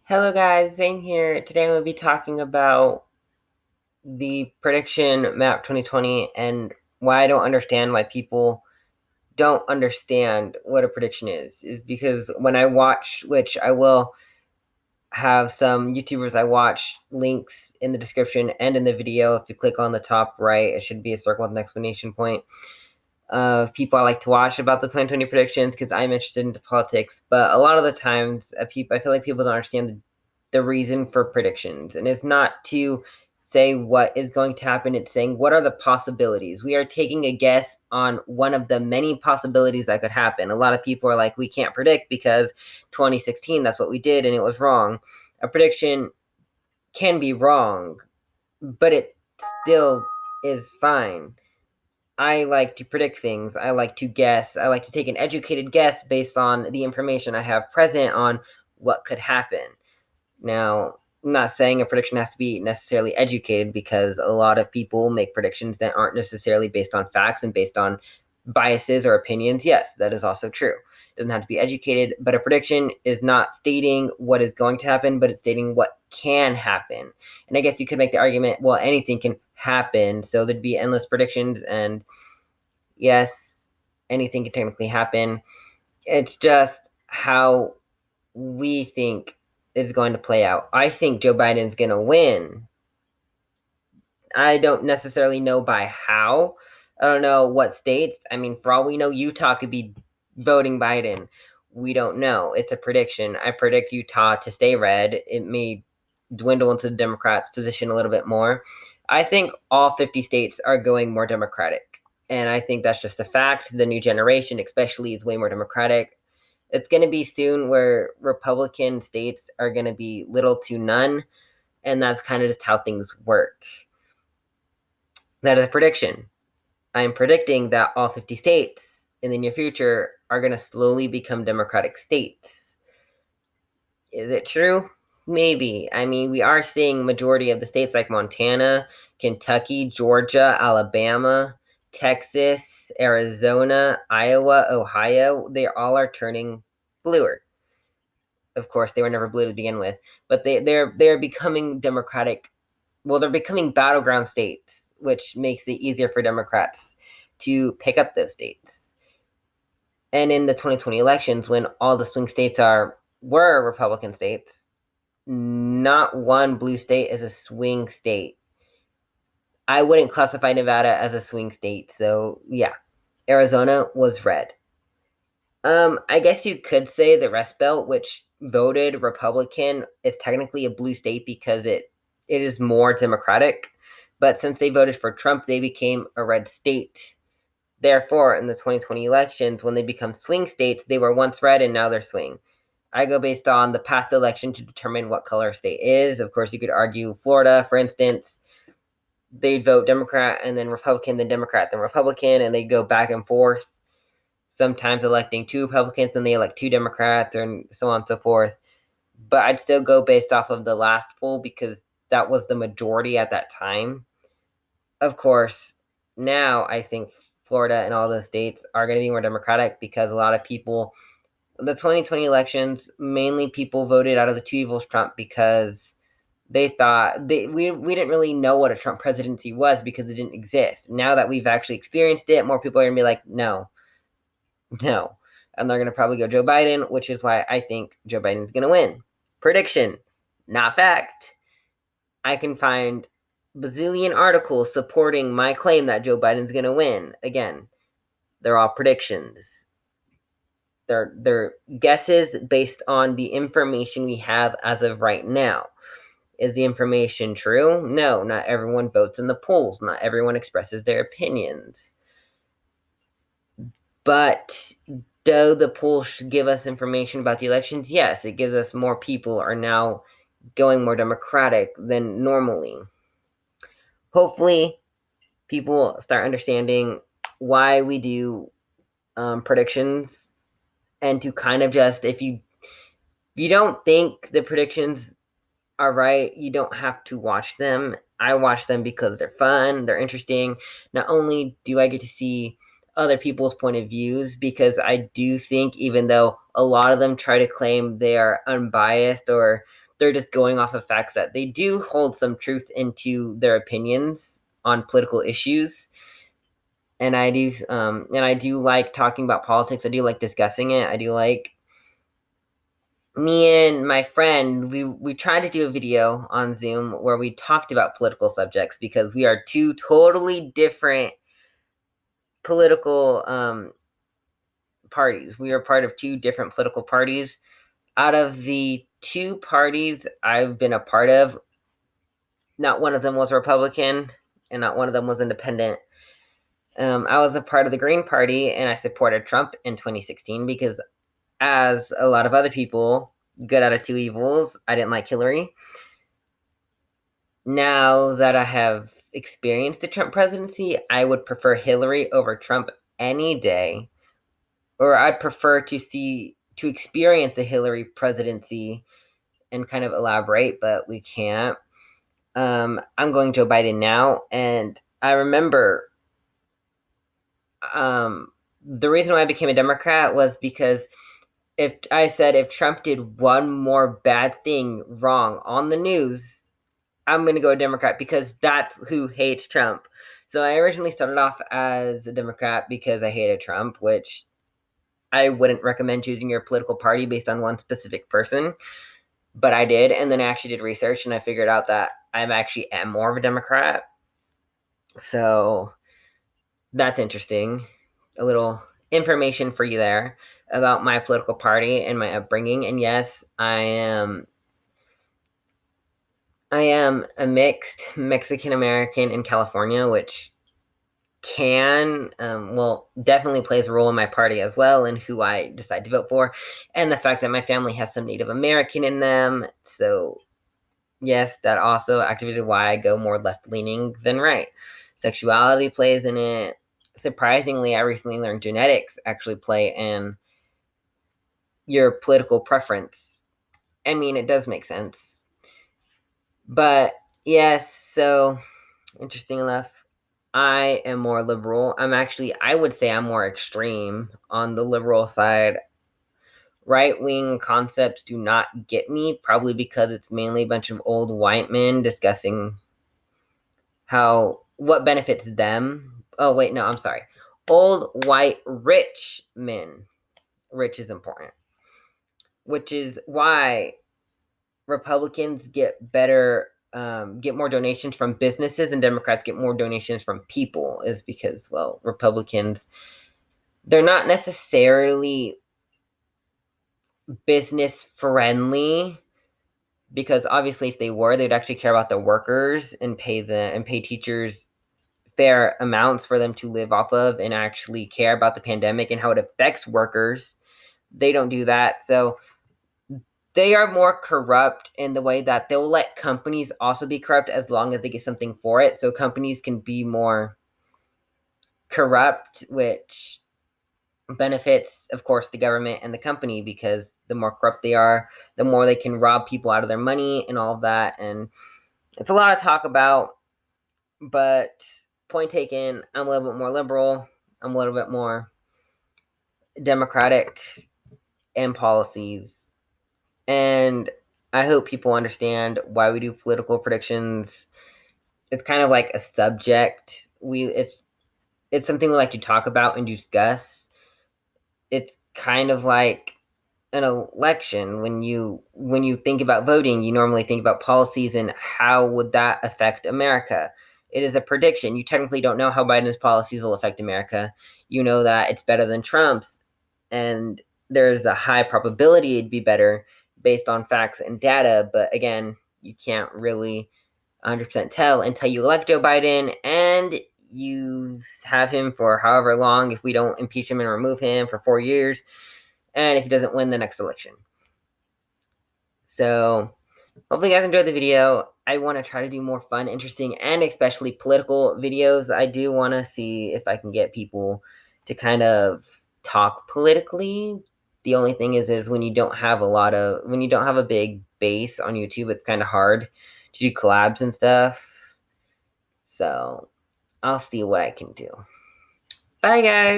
Hello guys, Zane here. Today I'm going to be talking about the prediction map 2020 and why I don't understand why people don't understand what a prediction is because when I watch, which I will have some YouTubers I watch links in the description and in the video. If you click on the top right, it should be a circle with an exclamation point of people I like to watch about the 2020 predictions because I'm interested into politics. But a lot of the times, I feel like people don't understand the reason for predictions, and it's not to say what is going to happen. It's saying what are the possibilities. We are taking a guess on one of the many possibilities that could happen. A lot of people are like, we can't predict because 2016, that's what we did, and it was wrong. A prediction can be wrong, but it still is fine. I like to predict things. I like to guess. I like to take an educated guess based on the information I have present on what could happen. Now, I'm not saying a prediction has to be necessarily educated because a lot of people make predictions that aren't necessarily based on facts and based on biases or opinions. Yes, that is also true. It doesn't have to be educated, but a prediction is not stating what is going to happen, but it's stating what can happen. And I guess you could make the argument, well, anything can happen, so there'd be endless predictions, and yes, anything can technically happen. It's just how we think is going to play out. I think Joe Biden's going to win. I don't necessarily know by how. I don't know what states. I mean, for all we know, Utah could be voting Biden. We don't know. It's a prediction. I predict Utah to stay red. It may dwindle into the Democrats' position a little bit more. I think all 50 states are going more Democratic. And I think that's just a fact. The new generation, especially, is way more Democratic. It's going to be soon where Republican states are going to be little to none. And that's kind of just how things work. That is a prediction. I'm predicting that all 50 states in the near future are going to slowly become Democratic states. Is it true? Maybe. I mean, we are seeing majority of the states like Montana, Kentucky, Georgia, Alabama, Texas, Arizona, Iowa, Ohio, they all are turning bluer. Of course, they were never blue to begin with, but they're becoming Democratic. Well, they're becoming battleground states, which makes it easier for Democrats to pick up those states. And in the 2020 elections, when all the swing states were Republican states, not one blue state is a swing state. I wouldn't classify Nevada as a swing state, so yeah. Arizona was red. I guess you could say the Rust Belt, which voted Republican, is technically a blue state because it is more Democratic. But since they voted for Trump, they became a red state. Therefore, in the 2020 elections, when they become swing states, they were once red and now they're swing. I go based on the past election to determine what color a state is. Of course, you could argue Florida, for instance, they'd vote Democrat and then Republican, then Democrat, then Republican, and they go back and forth, sometimes electing two Republicans and they elect two Democrats, and so on and so forth. But I'd still go based off of the last poll because that was the majority at that time. Of course, now I think Florida and all the states are going to be more Democratic because a lot of people, the 2020 elections, mainly people voted out of the two evils Trump because they thought we didn't really know what a Trump presidency was because it didn't exist. Now that we've actually experienced it, more people are going to be like, no, no. And they're going to probably go Joe Biden, which is why I think Joe Biden's going to win. Prediction, not fact. I can find bazillion articles supporting my claim that Joe Biden's going to win. Again, they're all predictions. They're guesses based on the information we have as of right now. Is the information true? No, not everyone votes in the polls. Not everyone expresses their opinions. But do the polls give us information about the elections? Yes, it gives us more people are now going more Democratic than normally. Hopefully, people start understanding why we do predictions, and to kind of just, if you don't think the predictions are right, you don't have to watch them. I watch them because they're fun, they're interesting. Not only do I get to see other people's point of views, because I do think even though a lot of them try to claim they are unbiased or they're just going off of facts that they do hold some truth into their opinions on political issues. And I do like talking about politics. I do like discussing it. I do like me and my friend, we tried to do a video on Zoom where we talked about political subjects because we are two totally different political parties. We are part of two different political parties. Out of the two parties I've been a part of, not one of them was Republican and not one of them was independent. I was a part of the Green Party and I supported Trump in 2016 because, as a lot of other people, good out of two evils, I didn't like Hillary. Now that I have experienced the Trump presidency, I would prefer Hillary over Trump any day. Or I'd prefer to experience the Hillary presidency and kind of elaborate, but we can't. I'm going Joe Biden now, and I remember the reason why I became a Democrat was because if Trump did one more bad thing wrong on the news, I'm going to go Democrat because that's who hates Trump. So I originally started off as a Democrat because I hated Trump, which I wouldn't recommend choosing your political party based on one specific person, but I did. And then I actually did research and I figured out that I actually am more of a Democrat. So that's interesting. A little information for you there about my political party and my upbringing. And yes, I am a mixed Mexican American in California, which definitely plays a role in my party as well and who I decide to vote for. And the fact that my family has some Native American in them. So, yes, that also activated why I go more left leaning than right. Sexuality plays in it. Surprisingly, I recently learned genetics actually play in your political preference. I mean, it does make sense. But yes, so interesting enough, I am more liberal. I would say I'm more extreme on the liberal side. Right wing concepts do not get me, probably because it's mainly a bunch of old white men discussing what benefits them. Oh, wait, no, I'm sorry. Old white rich men. Rich is important, which is why Republicans get more donations from businesses and Democrats get more donations from people, is because, well, Republicans, they're not necessarily business friendly, because obviously if they were, they'd actually care about the workers and pay teachers fair amounts for them to live off of and actually care about the pandemic and how it affects workers. They don't do that. So they are more corrupt in the way that they'll let companies also be corrupt as long as they get something for it. So companies can be more corrupt, which benefits, of course, the government and the company, because the more corrupt they are, the more they can rob people out of their money and all of that. And it's a lot to talk about, but point taken, I'm a little bit more liberal. I'm a little bit more democratic in policies. And I hope people understand why we do political predictions. It's kind of like a subject. It's something we like to talk about and discuss. It's kind of like an election. When you think about voting, you normally think about policies and how would that affect America. It is a prediction. You technically don't know how Biden's policies will affect America. You know that it's better than Trump's, and there's a high probability it'd be better based on facts and data. But again, you can't really 100% tell until you elect Joe Biden and you have him for however long, if we don't impeach him and remove him for 4 years, and if he doesn't win the next election. So hopefully you guys enjoyed the video. I want to try to do more fun, interesting, and especially political videos. I do want to see if I can get people to kind of talk politically. The only thing is when you don't have a big base on YouTube, it's kind of hard to do collabs and stuff. So I'll see what I can do. Bye, guys.